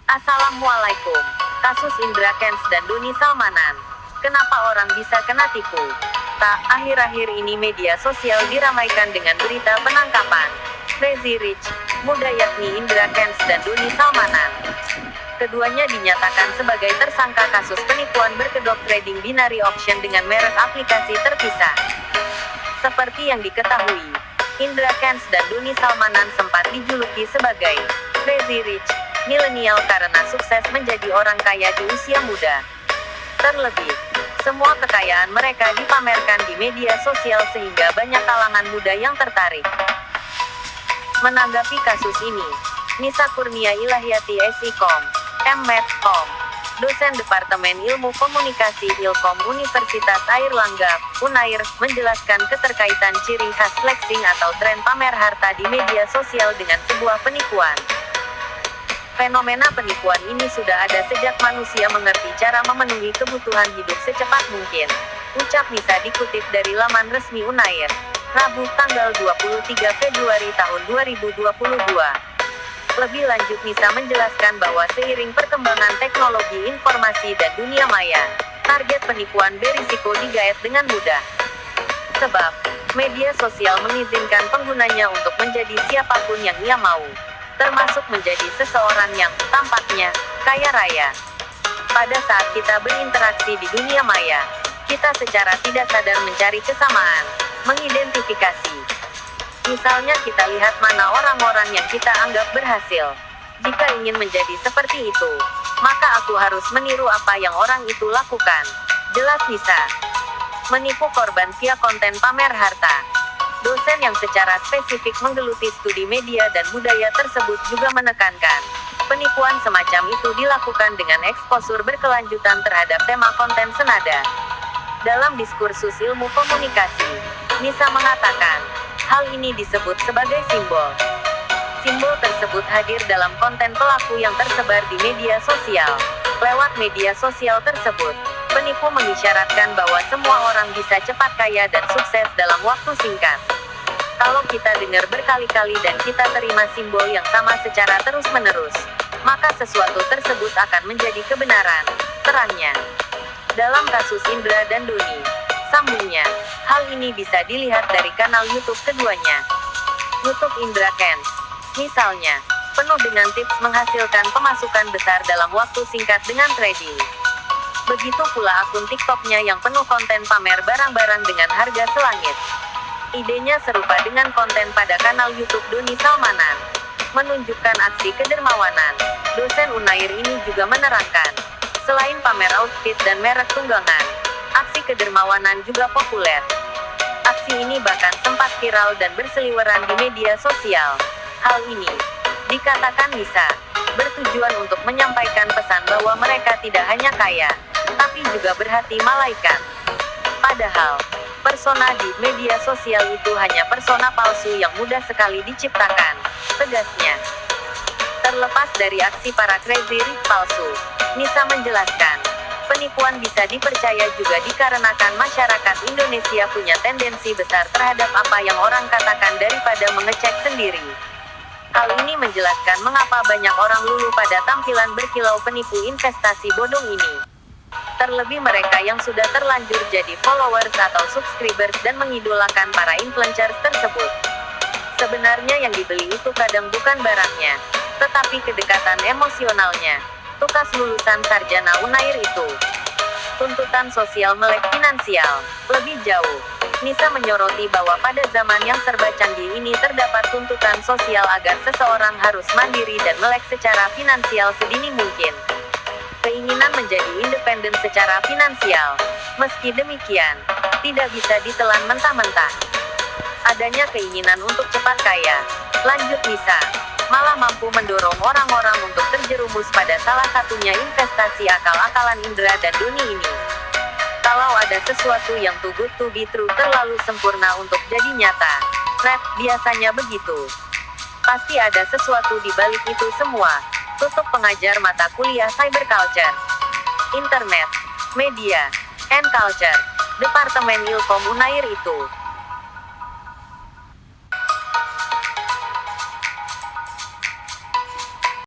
Assalamualaikum. Kasus Indra Kents dan Doni Salmanan. Kenapa orang bisa kena tipu? Tak, akhir-akhir ini media sosial diramaikan dengan berita penangkapan Crazy Rich muda yakni Indra Kents dan Doni Salmanan. Keduanya dinyatakan sebagai tersangka kasus penipuan berkedok trading binary option dengan merek aplikasi terpisah. Seperti yang diketahui, Indra Kents dan Doni Salmanan sempat dijuluki sebagai Crazy Rich milenial karena sukses menjadi orang kaya di usia muda. Terlebih, semua kekayaan mereka dipamerkan di media sosial sehingga banyak kalangan muda yang tertarik. Menanggapi kasus ini, Nisa Kurnia Ilahiyati SIKOM, M.Med.Com, dosen Departemen Ilmu Komunikasi Ilkom Universitas Airlangga, Unair, menjelaskan keterkaitan ciri khas flexing atau tren pamer harta di media sosial dengan sebuah penipuan. Fenomena penipuan ini sudah ada sejak manusia mengerti cara memenuhi kebutuhan hidup secepat mungkin. Ucap Nisa dikutip dari laman resmi Unair, Rabu tanggal 23 Februari tahun 2022. Lebih lanjut Nisa menjelaskan bahwa seiring perkembangan teknologi informasi dan dunia maya, target penipuan berisiko digait dengan mudah. Sebab, media sosial mengizinkan penggunanya untuk menjadi siapapun yang ia mau, termasuk menjadi seseorang yang, tampaknya, kaya raya. Pada saat kita berinteraksi di dunia maya, kita secara tidak sadar mencari kesamaan, mengidentifikasi. Misalnya kita lihat mana orang-orang yang kita anggap berhasil. Jika ingin menjadi seperti itu, maka aku harus meniru apa yang orang itu lakukan. Jelas Nisa. Menipu korban via konten pamer harta. Dosen yang secara spesifik menggeluti studi media dan budaya tersebut juga menekankan, penipuan semacam itu dilakukan dengan eksposur berkelanjutan terhadap tema konten senada. Dalam diskursus ilmu komunikasi, Nisa mengatakan, hal ini disebut sebagai simbol. Simbol tersebut hadir dalam konten pelaku yang tersebar di media sosial. Lewat media sosial tersebut, penipu mengisyaratkan bahwa semua orang bisa cepat kaya dan sukses dalam waktu singkat. Kalau kita dengar berkali-kali dan kita terima simbol yang sama secara terus-menerus, maka sesuatu tersebut akan menjadi kebenaran, terangnya. Dalam kasus Indra dan Doni, sambungnya, hal ini bisa dilihat dari kanal YouTube keduanya. YouTube Indra Kents, misalnya, penuh dengan tips menghasilkan pemasukan besar dalam waktu singkat dengan trading. Begitu pula akun TikToknya yang penuh konten pamer barang-barang dengan harga selangit. Idenya serupa dengan konten pada kanal YouTube Doni Salmanan, menunjukkan aksi kedermawanan. Dosen Unair ini juga menerangkan, selain pamer outfit dan merek tunggangan, aksi kedermawanan juga populer. Aksi ini bahkan sempat viral dan berseliweran di media sosial. Hal ini, dikatakan Nisa, bertujuan untuk menyampaikan pesan bahwa mereka tidak hanya kaya, tapi juga berhati malaikat. Padahal, persona di media sosial itu hanya persona palsu yang mudah sekali diciptakan, tegasnya. Terlepas dari aksi para crazy rich palsu, Nisa menjelaskan, penipuan bisa dipercaya juga dikarenakan masyarakat Indonesia punya tendensi besar terhadap apa yang orang katakan daripada mengecek sendiri. Hal ini menjelaskan mengapa banyak orang luluh pada tampilan berkilau penipu investasi bodong ini. Terlebih mereka yang sudah terlanjur jadi followers atau subscribers dan mengidolakan para influencers tersebut. Sebenarnya yang dibeli itu kadang bukan barangnya, tetapi kedekatan emosionalnya. Tukas lulusan sarjana Unair itu. Tuntutan sosial melek finansial. Lebih jauh, Nisa menyoroti bahwa pada zaman yang serba canggih ini terdapat tuntutan sosial agar seseorang harus mandiri dan melek secara finansial sedini mungkin. Keinginan menjadi independen secara finansial. Meski demikian, tidak bisa ditelan mentah-mentah. Adanya keinginan untuk cepat kaya, lanjut Nisa, malah mampu mendorong orang-orang untuk terjerumus pada salah satunya investasi akal-akalan Indra dan Doni ini. Kalau ada sesuatu yang too good to be true terlalu sempurna untuk jadi nyata, biasanya begitu. Pasti ada sesuatu di balik itu semua. Tutup pengajar mata kuliah Cyberculture, Internet, Media, and Culture, Departemen Ilkom Unair itu.